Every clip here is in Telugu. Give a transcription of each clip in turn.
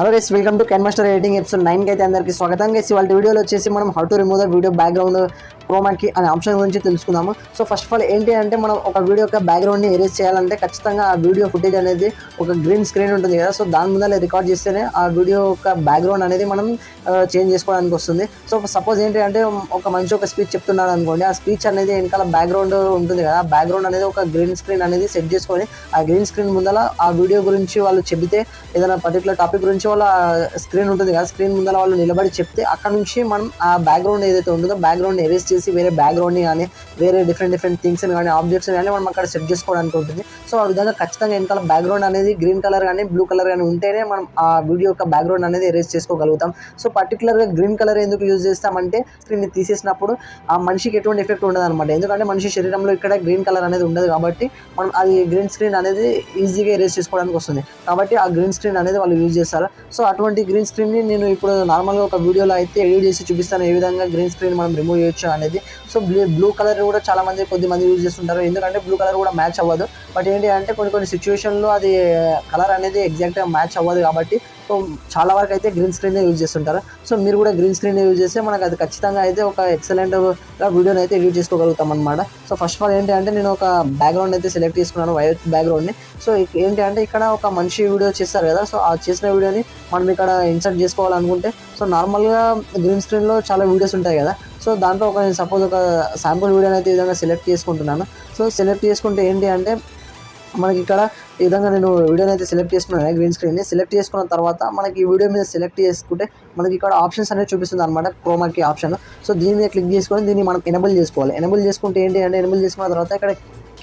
Hello guys, welcome to Kinemaster editing episode 9 కి అయితే అందరికీ స్వాగతం గైస్. ఇవాళ వీడియోలో వచ్చేసి మనం how to remove the video background chroma key అనే ఆప్షన్ గురించి తెలుసుకుందాము. సో ఫస్ట్ ఆఫ్ ఆల్ ఏంటి అంటే మనం ఒక వీడియో యొక్క బ్యాక్గ్రౌండ్ని ఎరేజ్ చేయాలంటే ఖచ్చితంగా ఆ వీడియో ఫుటేజ్ అనేది ఒక గ్రీన్ స్క్రీన్ ఉంటుంది కదా. సో దాని ముందర రికార్డ్ చేస్తేనే ఆ వీడియో యొక్క బ్యాక్గ్రౌండ్ అనేది మనం చేంజ్ చేసుకోవడానికి వస్తుంది. సో సపోజ్ ఏంటి అంటే ఒక మనిషి ఒక స్పీచ్ చెప్తున్నాడు అనుకోండి, ఆ స్పీచ్ అనేది వెనకాల బ్యాక్గ్రౌండ్ ఉంటుంది కదా, బ్యాక్గ్రౌండ్ అనేది ఒక గ్రీన్ స్క్రీన్ అనేది సెట్ చేసుకొని ఆ గ్రీన్ స్క్రీన్ ముందర ఆ వీడియో గురించి వాళ్ళు చెబితే ఏదైనా పర్టికులర్ టాపిక్ గురించి వాళ్ళ స్క్రీన్ ఉంటుంది కదా, స్క్రీన్ ముందర వాళ్ళు నిలబడి చెప్తే అక్కడ నుంచి మనం ఆ బ్యాక్గ్రౌండ్ ఏదైతే ఉంటుందో బ్యాక్గ్రౌండ్ ఎరేజ్ చేసి వేరే బ్యాక్గ్రౌండ్ని కానీ వేరే డిఫరెంట్ థింగ్స్ని కానీ ఆబ్జెక్ట్స్ కానీ మనం అక్కడ సెట్ చేసుకోవడానికి ఉంటుంది. సో ఆ విధంగా ఖచ్చితంగా వెనకాల బ్యాక్గ్రౌండ్ అనేది గ్రీన్ కలర్ కానీ బ్లూ కలర్ కానీ ఉంటేనే మనం ఆ వీడియో యొక్క బ్యాక్గ్రౌండ్ అనేది ఎరేజ్ చేసుకోగలుగుతాం. సో పర్టికులర్గా గ్రీన్ కలర్ ఎందుకు యూజ్ చేస్తామంటే స్క్రీన్ని తీసేసినప్పుడు ఆ మనిషికి ఎటువంటి ఎఫెక్ట్ ఉండదు అనమాట. ఎందుకంటే మనిషి శరీరంలో ఇక్కడ గ్రీన్ కలర్ అనేది ఉండదు కాబట్టి మనం అది గ్రీన్ స్క్రీన్ అనేది ఈజీగా ఎరేజ్ చేసుకోవడానికి వస్తుంది. కాబట్టి ఆ గ్రీన్ స్క్రీన్ అనేది వాళ్ళు యూజ్ చేస్తారు. సో అటువంటి గ్రీన్ స్క్రీన్ని నేను ఇప్పుడు నార్మల్గా ఒక వీడియోలో అయితే ఎడిట్ చేసి చూపిస్తాను ఏ విధంగా గ్రీన్ స్క్రీన్ మనం రిమూవ్ చేయొచ్చు అనేది. సో బ్లూ కలర్ కూడా చాలా మంది కొద్దిమంది యూజ్ చేస్తుంటారు, ఎందుకంటే బ్లూ కలర్ కూడా మ్యాచ్ అవ్వదు. బట్ ఏంటి అంటే కొన్ని సిచ్యువేషన్లో అది కలర్ అనేది ఎగ్జాక్ట్గా మ్యాచ్ అవ్వదు కాబట్టి సో చాలా వరకు అయితే గ్రీన్ స్క్రీన్నే యూజ్ చేస్తుంటారు. సో మీరు కూడా గ్రీన్ స్క్రీన్ యూజ్ చేస్తే మనకు అది ఖచ్చితంగా అయితే ఒక ఎక్సలెంట్గా వీడియోని అయితే ఎడిట్ చేసుకోగలుగుతాం అనమాట. సో ఫస్ట్ ఆఫ్ ఆల్ ఏంటి అంటే నేను ఒక బ్యాక్గ్రౌండ్ అయితే సెలెక్ట్ చేసుకున్నాను, వైట్ బ్యాక్గ్రౌండ్ని. సో ఏంటి అంటే ఇక్కడ ఒక మనిషి వీడియో చేస్తారు కదా, సో ఆ చేసిన వీడియోని మనం ఇక్కడ ఇన్సర్ట్ చేసుకోవాలనుకుంటే సో నార్మల్గా గ్రీన్ స్క్రీన్లో చాలా వీడియోస్ ఉంటాయి కదా. సో దాంట్లో సపోజ్ ఒక శాంపుల్ వీడియోని అయితే ఈ విధంగా సెలెక్ట్ చేసుకుంటున్నాను. సో సెలెక్ట్ చేసుకుంటే ఏంటి అంటే మనకి ఇక్కడ ఈ విధంగా నేను వీడియోని అయితే సెలెక్ట్ చేసుకున్నాను, గ్రీన్ స్క్రీన్ని సెలెక్ట్ చేసుకున్న తర్వాత మనకి ఈ వీడియో మీద సెలెక్ట్ చేసుకుంటే మనకి ఇక్కడ ఆప్షన్స్ అనేది చూపిస్తుంది అనమాట, క్రోమాకి ఆప్షన్. సో దీని మీద క్లిక్ చేసుకొని దీన్ని మనం ఎనేబుల్ చేసుకోవాలి. ఎనేబుల్ చేసుకుంటే ఏంటి అంటే ఎనేబుల్ చేసుకున్న తర్వాత ఇక్కడ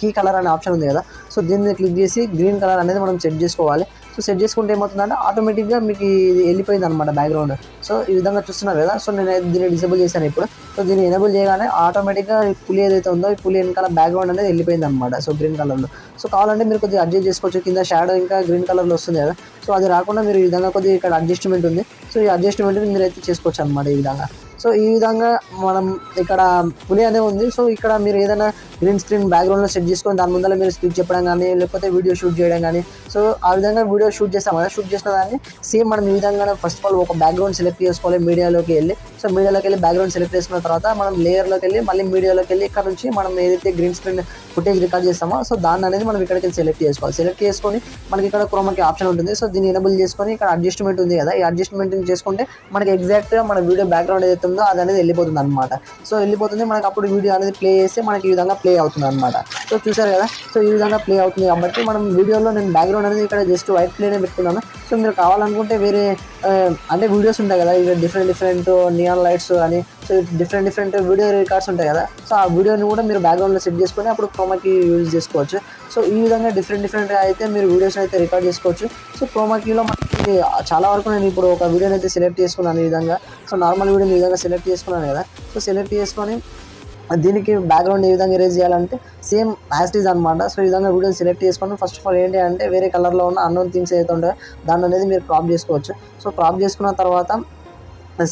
కీ కలర్ అనే ఆప్షన్ ఉంది కదా, సో దీని మీద క్లిక్ చేసి గ్రీన్ కలర్ అనేది మనం సెట్ చేసుకోవాలి. సో సెట్ చేసుకుంటే ఏమవుతుందంటే ఆటోమేటిక్గా మీకు ఇది వెళ్ళిపోయింది అనమాట బ్యాక్గ్రౌండ్. సో ఈ విధంగా చూస్తున్నారు కదా. సో నేను దీన్ని డిసేబుల్ చేశాను ఇప్పుడు. సో దీన్ని ఎనేబుల్ చేయగానే ఆటోమేటిక్గా ఈ పులి ఏదైతే ఉందో ఈ పులి వెనకాల బ్యాక్గ్రౌండ్ అనేది వెళ్ళిపోయింది అనమాట, సో గ్రీన్ కలర్లో. సో కావాలంటే మీరు కొద్దిగా అడ్జస్ట్ చేసుకోవచ్చు, కింద షాడో ఇంకా గ్రీన్ కలర్లో వస్తుంది కదా. సో అది రాకుండా మీరు ఈ విధంగా కొద్దిగా ఇక్కడ అడ్జస్ట్మెంట్ ఉంది, సో ఈ అడ్జస్ట్మెంట్ని మీరు అయితే చేసుకోవచ్చు అనమాట ఈ విధంగా. సో ఈ విధంగా మనం ఇక్కడ పులి అనే ఉంది. సో ఇక్కడ మీరు ఏదైనా గ్రీన్ స్క్రీన్ బ్యాక్గ్రౌండ్లో సెట్ చేసుకొని దాని ముందర మీరు స్పీచ్ చెప్పడం కానీ లేకపోతే వీడియో షూట్ చేయడం కానీ, సో ఆ విధంగా వీడియో షూట్ చేస్తాం కదా, షూట్ చేసిన దాన్ని సేమ్ మనం ఈ విధంగా ఫస్ట్ ఆఫ్ ఆల్ ఒక బ్యాక్గ్రౌండ్ సెలెక్ట్ చేసుకోవాలి మీడియాలోకి వెళ్ళి. సో మీడియాలోకి వెళ్ళి బ్యాక్గ్రౌండ్ సెలెక్ట్ చేసుకున్న తర్వాత మనం లేయర్లోకి వెళ్ళి మళ్ళీ మీడియాలోకి వెళ్ళి ఇక్కడ నుంచి మనం ఏదైతే గ్రీన్ స్క్రీన్ ఫుటేజ్ రికార్డ్ చేస్తామో సో దాన్ని అనేది మనం ఇక్కడికి సెలెక్ట్ చేసుకోవాలి. సెలెక్ట్ చేసుకొని మనకి ఇక్కడ క్రోమాకి ఆప్షన్ ఉంటుంది. సో దీన్ని ఎనేబుల్ చేసుకొని ఇక్కడ అడ్జస్ట్మెంట్ ఉంది కదా, ఈ అడ్జస్ట్మెంట్ చేసుకుంటే మనకి ఎగ్జాక్ట్గా మన వీడియో బ్యాక్గ్రౌండ్ ఏదైతే ఉందో అది అనేది వెళ్ళిపోతుంది అనమాట. సో వెళ్ళిపోతుంది మనకి అప్పుడు వీడియో అనేది ప్లే చేస్తే మనకి ఈ విధంగా ప్లే అవుతుంది అనమాట. సో చూసారు కదా, సో ఈ విధంగా ప్లే అవుతుంది కాబట్టి మనం వీడియోలో నేను బ్యాక్గ్రౌండ్ అనేది ఇక్కడ జస్ట్ వైట్ ప్లేనే పెట్టుకున్నాను. సో మీరు కావాలనుకుంటే వేరే అంటే వీడియోస్ ఉంటాయి కదా, ఇక డిఫరెంట్ నియాన్ లైట్స్ అని, సో డిఫరెంట్ వీడియో రికార్డ్స్ ఉంటాయి కదా, సో ఆ వీడియోని కూడా మీరు బ్యాక్గ్రౌండ్లో సెట్ చేసుకొని అప్పుడు క్రోమాకి యూజ్ చేసుకోవచ్చు. సో ఈ విధంగా డిఫరెంట్గా అయితే మీరు వీడియోస్ అయితే రికార్డ్ చేసుకోవచ్చు. సో క్రోమాకీలో మనకి చాలా వరకు నేను ఇప్పుడు ఒక వీడియోని అయితే సెలెక్ట్ చేసుకున్నాను ఈ విధంగా. సో నార్మల్ వీడియోని ఈ విధంగా సెలెక్ట్ చేసుకున్నాను కదా. సో సెలెక్ట్ చేసుకొని దీనికి బ్యాక్గ్రౌండ్ ఏ విధంగా ఎరేజ్ చేయాలంటే సేమ్ యాజ్ ఇట్ ఈజ్ అనమాట. సో ఈ విధంగా వీడియోని సెలెక్ట్ చేసుకొని ఫస్ట్ ఆఫ్ ఆల్ ఏంటి అంటే వేరే కలర్లో ఉన్న అన్నోన్ థింగ్స్ ఏదైతే ఉంటాయో దాన్ని అనేది మీరు క్రాప్ చేసుకోవచ్చు. సో క్రాప్ చేసుకున్న తర్వాత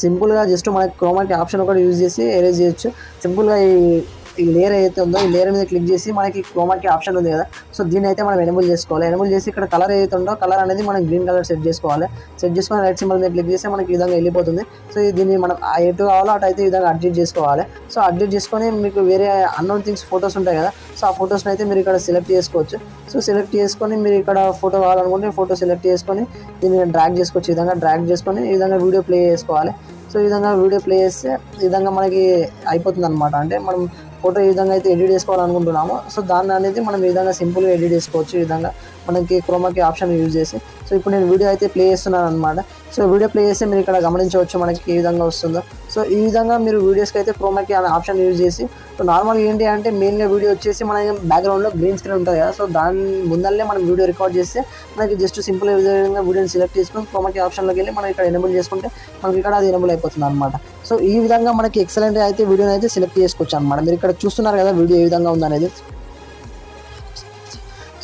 సింపుల్గా జస్ట్ మనకి క్రోమాకి ఆప్షన్ ఒకటి యూజ్ చేసి ఎరేజ్ చేయొచ్చు. సింపుల్గా ఈ లేయర్ ఏదైతే ఉందో ఈ లేయర్ మీద క్లిక్ చేసి మనకి క్రోమాకి ఆప్షన్ ఉంది కదా, సో దీన్ని అయితే మనం ఎనేబుల్ చేసుకోవాలి. ఎనేబుల్ చేసి ఇక్కడ కలర్ ఏదైతే ఉందో కలర్ అనేది మనం గ్రీన్ కలర్ సెట్ చేసుకోవాలి. సెట్ చేసుకొని రైట్ సింబల్ మీద క్లిక్ చేస్తే మనకి ఈ విధంగా వెళ్ళిపోతుంది. సో దీన్ని మనం ఎటు కావాలో అటు అయితే ఈ విధంగా అడ్జస్ట్ చేసుకోవాలి. సో అడ్జస్ట్ చేసుకొని మీకు వేరే అన్నోన్ థింగ్స్ ఫొటోస్ ఉంటాయి కదా, సో ఆ ఫొటోస్ని అయితే మీరు ఇక్కడ సెలెక్ట్ చేసుకోవచ్చు. సో సెలెక్ట్ చేసుకొని మీరు ఇక్కడ ఫోటో కావాలనుకుంటే ఫోటో సెలెక్ట్ చేసుకొని దీన్ని డ్రాగ్ చేసుకోవచ్చు. ఈ విధంగా డ్రాగ్ చేసుకొని ఈ విధంగా వీడియో ప్లే చేసుకోవాలి. సో ఈ విధంగా వీడియో ప్లే చేస్తే ఈ విధంగా మనకి అయిపోతుంది అనమాట. అంటే మనం ఫోటో ఈ విధంగా అయితే ఎడిట్ చేసుకోవాలనుకుంటున్నాము, సో దాన్ని అనేది మనం ఈ విధంగా సింపుల్గా ఎడిట్ చేసుకోవచ్చు ఈ విధంగా మనకి క్రోమాకి ఆప్షన్ యూజ్ చేసి. సో ఇప్పుడు నేను వీడియో అయితే ప్లే చేస్తున్నాను అనమాట. సో వీడియో ప్లే చేస్తే మీరు ఇక్కడ గమనించవచ్చు మనకి ఏ విధంగా వస్తుందో. సో ఈ విధంగా మీరు వీడియోస్కి అయితే క్రోమాకి అనే ఆప్షన్ యూజ్ చేసి, సో నార్మల్గా ఏంటి అంటే మెయిన్గా వీడియో వచ్చేసి మన బ్యాక్గ్రౌండ్లో గ్రీన్ స్క్రీన్ ఉంటుంది కదా, సో దాని ముందరనే మనం వీడియో రికార్డ్ చేస్తే మనకి జస్ట్ సింపుల్ విధంగా వీడియోని సెలెక్ట్ చేసుకొని క్రోమాకి ఆప్షన్లోకి వెళ్ళి మనం ఇక్కడ ఎనేబుల్ చేసుకుంటే మనకి ఇక్కడ అది ఎనేబుల్ అయిపోతుంది అనమాట. సో ఈ విధంగా మనకి ఎక్సలెంట్ అయితే వీడియోని అయితే సెలెక్ట్ చేసుకోవచ్చు అనమాట. మీరు ఇక్కడ చూస్తున్నారు కదా వీడియో ఏ విధంగా ఉందనేది.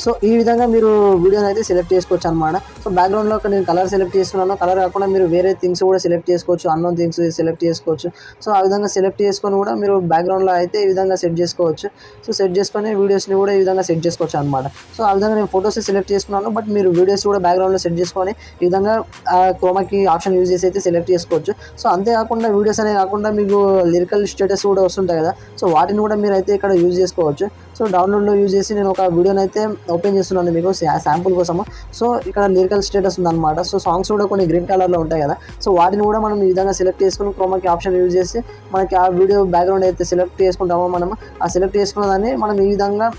సో ఈ విధంగా మీరు వీడియోని అయితే సెలెక్ట్ చేసుకోవచ్చు అనమాట. సో బ్యాక్గ్రౌండ్లో నేను కలర్ సెలెక్ట్ చేసుకున్నాను. కలర్ కాకుండా మీరు వేరే థింగ్స్ కూడా సెలెక్ట్ చేసుకోవచ్చు, అన్నోన్ థింగ్స్ సెలెక్ట్ చేసుకోవచ్చు. సో ఆ విధంగా సెలెక్ట్ చేసుకొని కూడా మీరు బ్యాక్గ్రౌండ్లో అయితే ఈ విధంగా సెట్ చేసుకోవచ్చు. సో సెట్ చేసుకొని వీడియోస్ని కూడా ఈ విధంగా సెట్ చేసుకోవచ్చు అనమాట. సో ఆ విధంగా నేను ఫొటోస్ సెలెక్ట్ చేసుకున్నాను, బట్ మీరు వీడియోస్ కూడా బ్యాక్గ్రౌండ్లో సెట్ చేసుకొని ఈ విధంగా క్రోమాకి ఆప్షన్ యూజ్ చేసి అయితే సెలెక్ట్ చేసుకోవచ్చు. సో అంతేకాకుండా వీడియోస్ అనే కాకుండా మీకు లిరికల్ స్టేటస్ కూడా వస్తుంటాయి కదా, సో వాటిని కూడా మీరు అయితే ఇక్కడ యూజ్ చేసుకోవచ్చు. సో డౌన్లోడ్లో యూజ్ చేసి నేను ఒక వీడియోని అయితే ఓపెన్ చేస్తున్నాను మీకు శాంపుల్ కోసము. సో ఇక్కడ లిరికల్ స్టేటస్ ఉందన్నమాట. సో సాంగ్స్ కూడా కొన్ని గ్రీన్ కలర్లో ఉంటాయి కదా, సో వాటిని కూడా మనం ఈ విధంగా సెలెక్ట్ చేసుకుని క్రోమాకి ఆప్షన్ యూజ్ చేసి మనకి ఆ వీడియో బ్యాక్గ్రౌండ్ అయితే సెలెక్ట్ చేసుకుంటామో మనము ఆ సెలెక్ట్ చేసుకున్న దాన్ని మనం ఈ విధంగా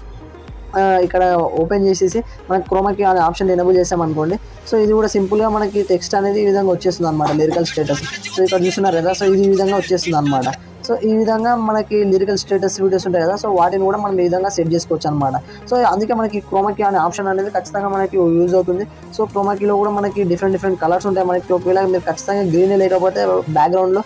ఇక్కడ ఓపెన్ చేసేసి మనకి క్రోమాకి అనే ఆప్షన్ ఎనేబుల్ చేసామనుకోండి. సో ఇది కూడా సింపుల్గా మనకి టెక్స్ట్ అనేది ఈ విధంగా వచ్చేస్తుంది అనమాట, లిరికల్ స్టేటస్. సో ఇక్కడ చూస్తున్నారు కదా, సో ఇది ఈ విధంగా వచ్చేస్తుంది అనమాట. సో ఈ విధంగా మనకి లిరికల్ స్టేటస్ వీడియోస్ ఉంటాయి కదా, సో వాటిని కూడా మనం ఈ విధంగా సెట్ చేసుకోవచ్చు అనమాట. సో అందుకే మనకి క్రోమాకి అనే ఆప్షన్ అనేది ఖచ్చితంగా మనకి యూజ్ అవుతుంది. సో క్రోమాకీలో కూడా మనకి డిఫరెంట్ కలర్స్ ఉంటాయి. మనకి ఒకవేళ మీరు ఖచ్చితంగా గ్రీన్ లేకపోతే బ్యాక్గ్రౌండ్లో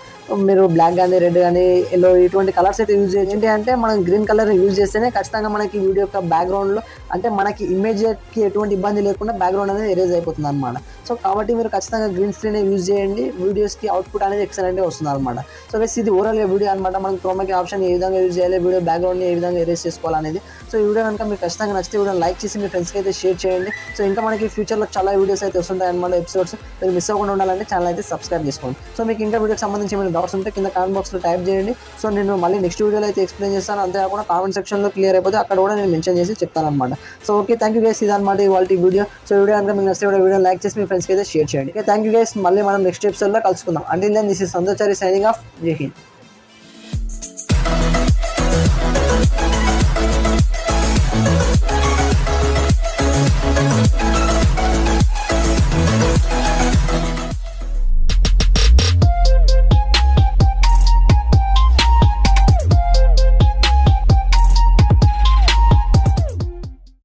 మీరు బ్లాక్ కానీ రెడ్ కానీ ఎల్లో ఇటువంటి కలర్స్ అయితే యూజ్ చేయండి. ఏంటి అంటే మనం గ్రీన్ కలర్ యూజ్ చేస్తేనే ఖచ్చితంగా మనకి వీడియో యొక్క బ్యాక్గ్రౌండ్లో అంటే మనకి ఇమేజ్కి ఎటువంటి ఇబ్బంది లేకుండా బ్యాక్గ్రౌండ్ అనేది ఎరేజ్ అయిపోతుంది అనమాట. సో కాబట్టి మీరు ఖచ్చితంగా గ్రీన్ స్క్రీన్ యూజ్ చేయండి, వీడియోస్కి అవుట్పుట్ అనేది ఎక్సలెంట్గా వస్తుంది అనమాట. సో గైస్ ఇది ఓవరాల్గా వీడియో అనమాట. మనం క్రోమాకి ఆప్షన్ ఏ విధంగా యూజ్ చేయాలి, వీడియో బ్యాక్గ్రౌండ్ని ఏ విధంగా ఎరేజ్ చేసుకోవాలనేది. సో ఈ వీడియో కనుక మీకు ఖచ్చితంగా నచ్చితే వీడియోని లైక్ చేసి మీ ఫ్రెండ్స్కి అయితే షేర్ చేయండి. సో ఇంకా మనకి ఫ్యూచర్లో చాలా వీడియోస్ అయితే వస్తుంటాయి అనమాట, ఎపిసోడ్స్. మీరు మిస్ అవ్వకుండా ఉండాలంటే ఛానల్ అయితే సబ్స్క్రైబ్ చేసుకోండి. సో మీకు ఇంకా వీడియోకి సంబంధించి ఏమైనా డౌట్స్ ఉంటే కింద కామెంట్ బాక్స్లో టైప్ చేయండి. సో నేను మళ్ళీ నెక్స్ట్ వీడియోలో అయితే ఎక్స్ప్లెయిన్ చేస్తాను. అంతేకాకుండా కామెంట్ సెక్షన్లో క్లియర్ అయిపోతే అక్కడ కూడా నేను మెన్షన్ చేసి చెప్తాను అనమాట. So okay, thank you guys, ఇదన్నమాట ఇవాళ వీడియో. సో వీడియో కనుక మీకు నచ్చితే వీడియో లైక్ చేసి మీ ఫ్రెండ్స్కి అయితే షేర్ చేయండి. ఓకే, థ్యాంక్ యూ గైస్, మళ్ళీ మనం నెక్స్ట్ ఎపిసోడ్లో కలుసుకుందాం. Until then this is Santosh signing off. జై హింద్.